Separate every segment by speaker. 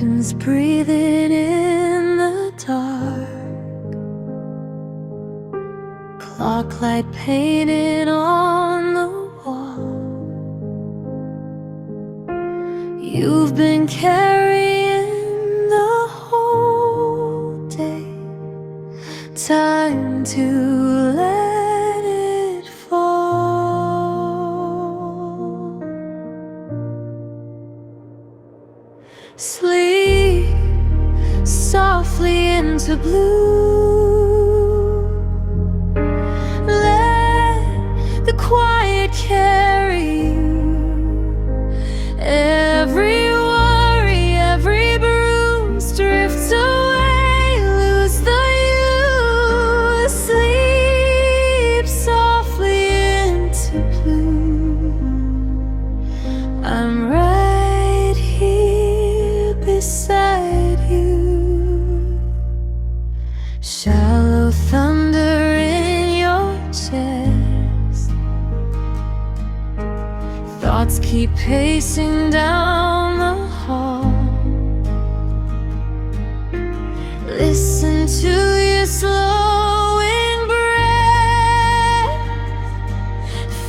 Speaker 1: Curtains breathing in the dark, clock light painted on the wall. You've been carrying the whole day, time to let it fall. Sleep softly into blue. Let the quiet carry you. Every worry, every bruise drifts away, lose the you. Sleep softly into blue. I'm right here beside you. Shallow thunder in your chest. Thoughts keep pacing down the hall. Listen to your slowing breath.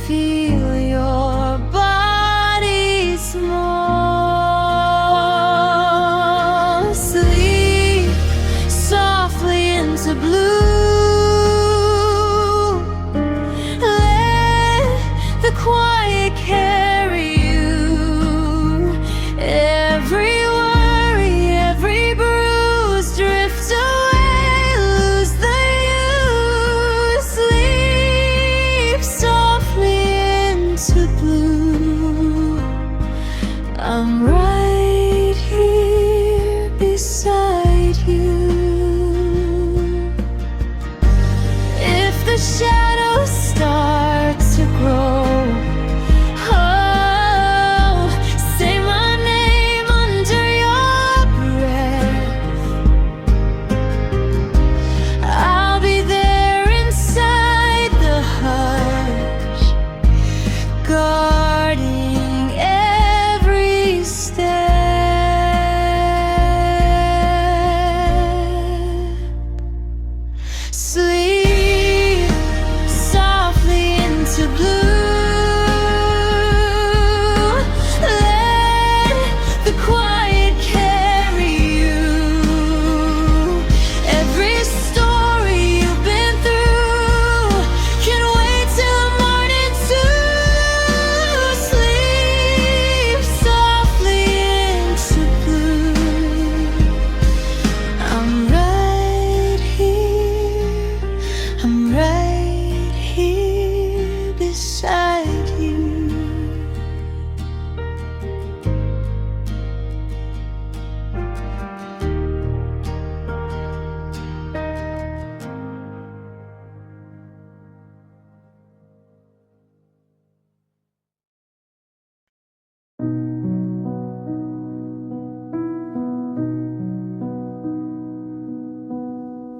Speaker 1: Feel your body small. Sleep softly into blue. Let the quiet carry you. Every worry, every bruise drifts away, lose the you. Sleep softly into blue. I'm right here beside you. If the shadows start to grow, oh, say my name under your breath. I'll be there inside the hush, guarding every step. Sleep softly into blue. Let the quiet carry you. Every story you've been through can wait till morning too. Sleep softly into blue. I'm right here, I'm right here beside you.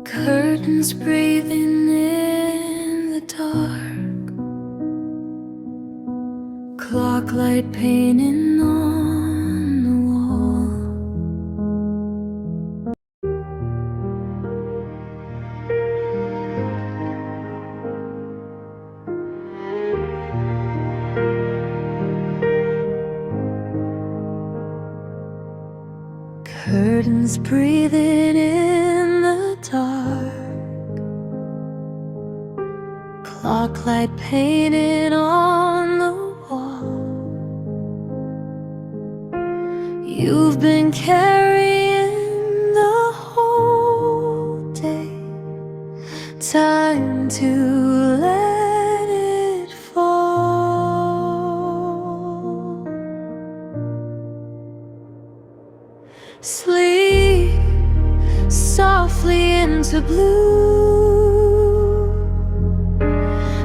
Speaker 1: Curtains breathing in the dark, clock light painting on the wall. Curtains breathing in the dark, clock light painted on the wall. You've been carrying the whole day, time to let it fall. Sleep softly into blue.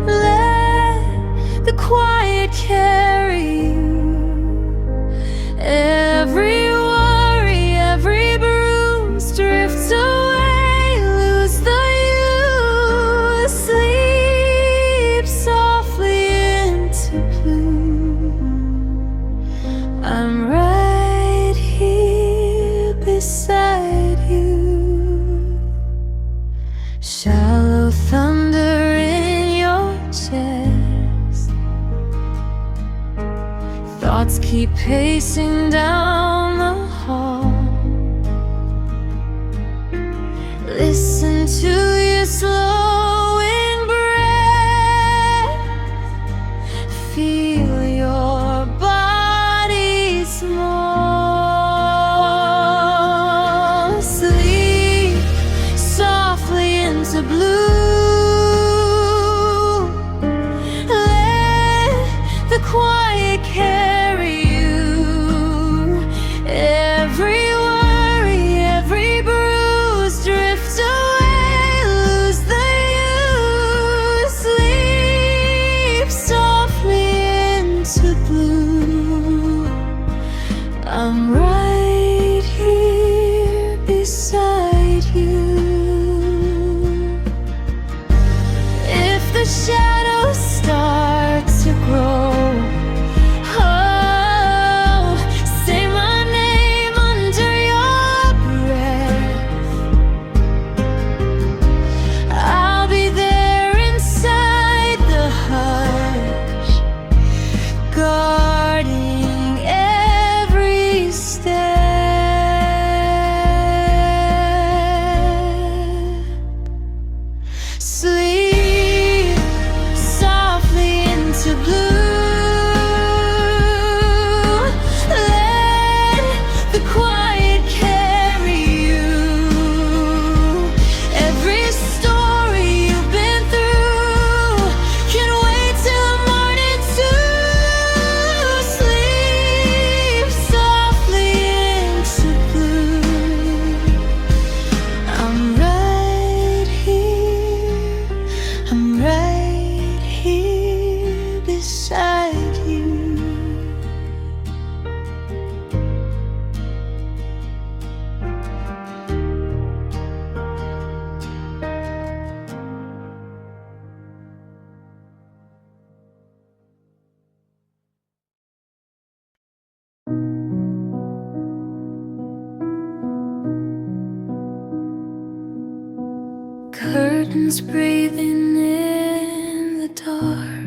Speaker 1: Let the quiet carry you. Every worry, every bruise drifts away, lose the you. Sleep softly into blue. I'm right here beside you. Shallow thunder in your chest. Thoughts keep pacing down the hall. Listen to your slowing breath. Feel your body small. Sleep softly into blue. Let the quiet carry you. Every worry, every bruise, drift away, lose the use. Sleep softly into blue. I'm right here beside you. If the shadows start to grow, oh, say my name under your breath. I'll be there inside the hush, guarding every step. Sleep softly into blue. Let the quiet carry you. Every story you've been through can wait till morning too. Sleep softly into blue. I'm right here. I'm right here beside you. Curtains breathing in the dark.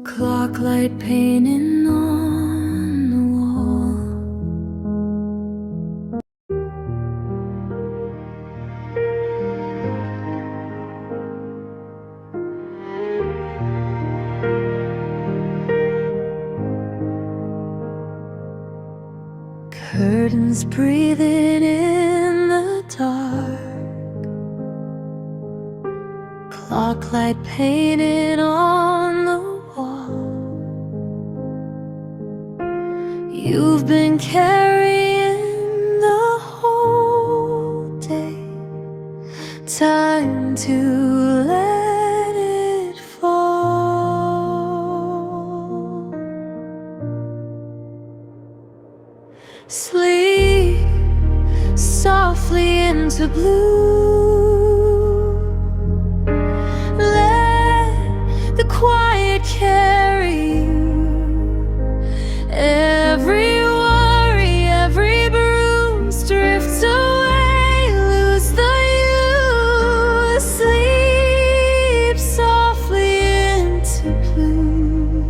Speaker 1: Clock light painting on the wall. Curtains breathing in the dark. Clock light painted on the wall. You've been carrying the whole day. Time to let it fall. Sleep softly into blue. Let the quiet carry you. Every worry, every bruise drifts away, lose the use. Sleep softly into blue.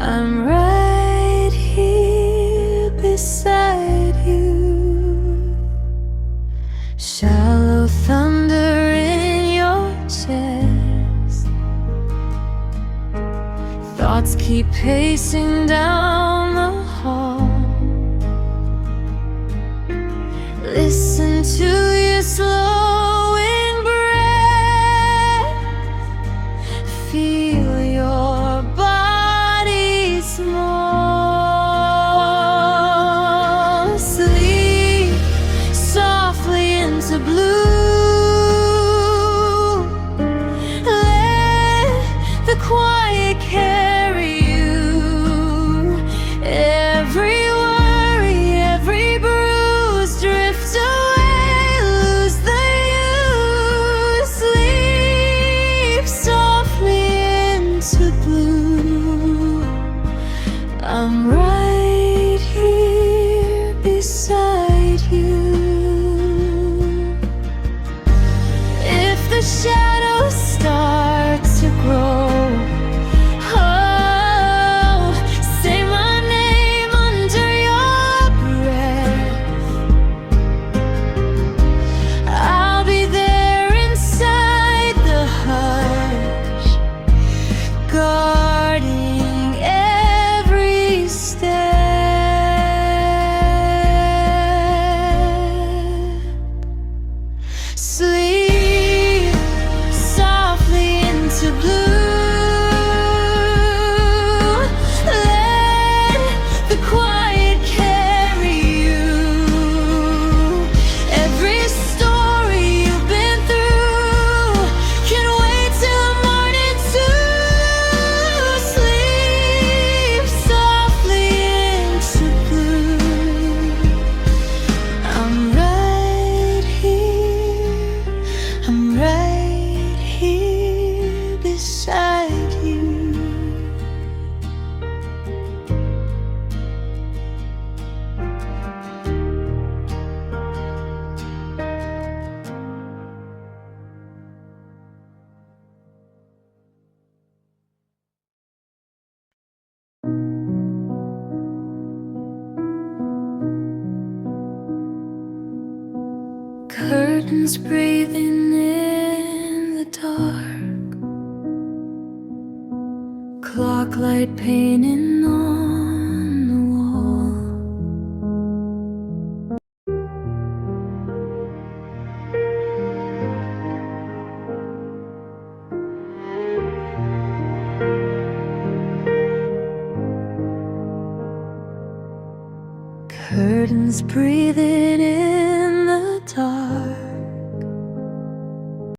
Speaker 1: I'm right here beside you. Shallow thunder in your chest. Thoughts keep pacing down the hall. Listen to your slowing breath. Feel your body small. Sleep softly into blue. Let the quiet carry you. Every worry, every bruise drift away, lose the Curtains breathing in the dark, clock light painting on the wall. Curtains breathing in the dark,